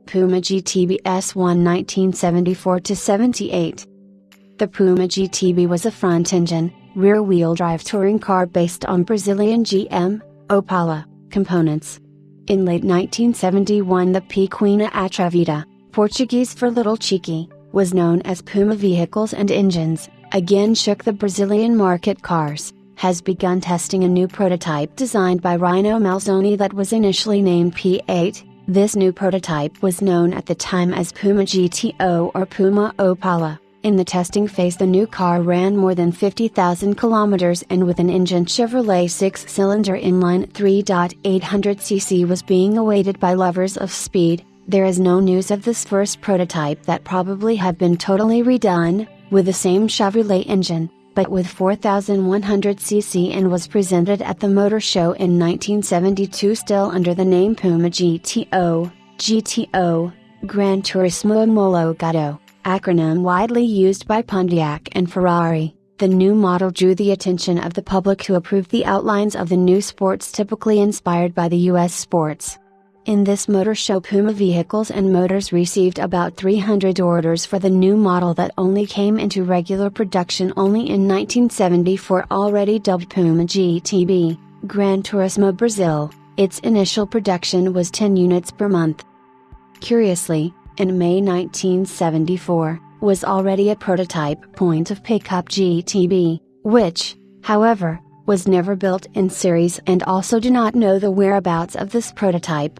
Puma GTB S1 1974-78. The Puma GTB was a front-engine, rear-wheel drive touring car based on Brazilian GM, Opala, components. In late 1971 the Pequena Atrevida, Portuguese for Little Cheeky, was known as Puma Vehicles and Engines, again shook the Brazilian market. Cars has begun testing a new prototype designed by Rino Malzoni that was initially named P8. This new prototype was known at the time as Puma GTO or Puma Opala. In the testing phase the new car ran more than 50,000 kilometers and with an engine Chevrolet 6-cylinder inline 3.800cc was being awaited by lovers of speed. There is no news of this first prototype that probably have been totally redone, with the same Chevrolet engine, but with 4,100cc and was presented at the Motor Show in 1972 still under the name Puma GTO, Gran Turismo Homologado, acronym widely used by Pontiac and Ferrari. The new model drew the attention of the public who approved the outlines of the new sports typically inspired by the US sports. In this motor show Puma Vehicles and Motors received about 300 orders for the new model that only came into regular production only in 1974. Already dubbed Puma GTB, Gran Turismo Brazil, its initial production was 10 units per month. Curiously, in May 1974, was already a prototype point of pickup GTB, which, however, was never built in series and also do not know the whereabouts of this prototype.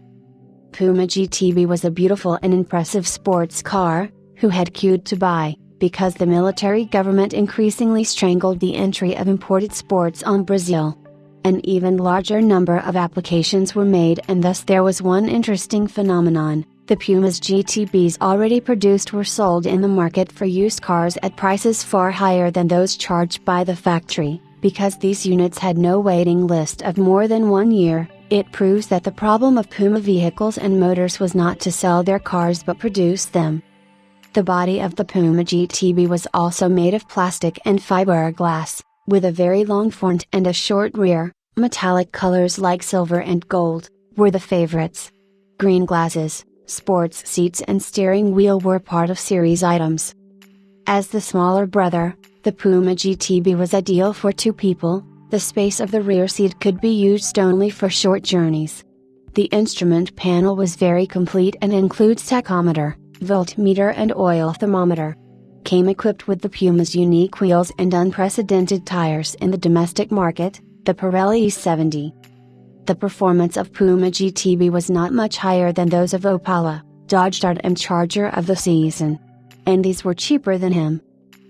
Puma GTB was a beautiful and impressive sports car, who had queued to buy, because the military government increasingly strangled the entry of imported sports on Brazil. An even larger number of applications were made and thus there was one interesting phenomenon. The Puma's GTBs already produced were sold in the market for used cars at prices far higher than those charged by the factory. Because these units had no waiting list of more than 1 year, it proves that the problem of Puma Vehicles and Motors was not to sell their cars but produce them. The body of the Puma GTB was also made of plastic and fiberglass, with a very long front and a short rear. Metallic colors like silver and gold were the favorites. Green glasses, sports seats and steering wheel were part of series items. As the smaller brother, the Puma GTB was ideal for 2 people. The space of the rear seat could be used only for short journeys. The instrument panel was very complete and includes tachometer, voltmeter and oil thermometer. Came equipped with the Puma's unique wheels and unprecedented tires in the domestic market, the Pirelli 70. The performance of Puma GTB was not much higher than those of Opala, Dodge Dart and Charger of the season. And these were cheaper than him.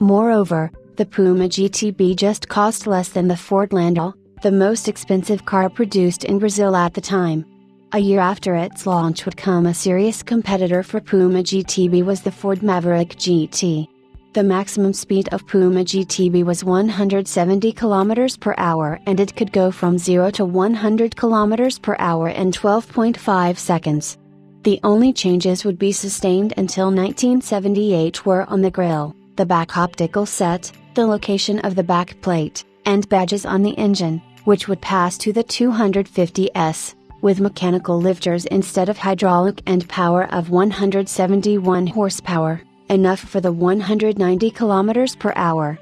Moreover, the Puma GTB just cost less than the Ford Landau, the most expensive car produced in Brazil at the time. A year after its launch would come a serious competitor for Puma GTB was the Ford Maverick GT. The maximum speed of Puma GTB was 170 km per hour and it could go from 0 to 100 km per hour in 12.5 seconds. The only changes would be sustained until 1978 were on the grille, the back optical set, the location of the back plate, and badges on the engine, which would pass to the 250S, with mechanical lifters instead of hydraulic and power of 171 horsepower, enough for the 190 km per hour.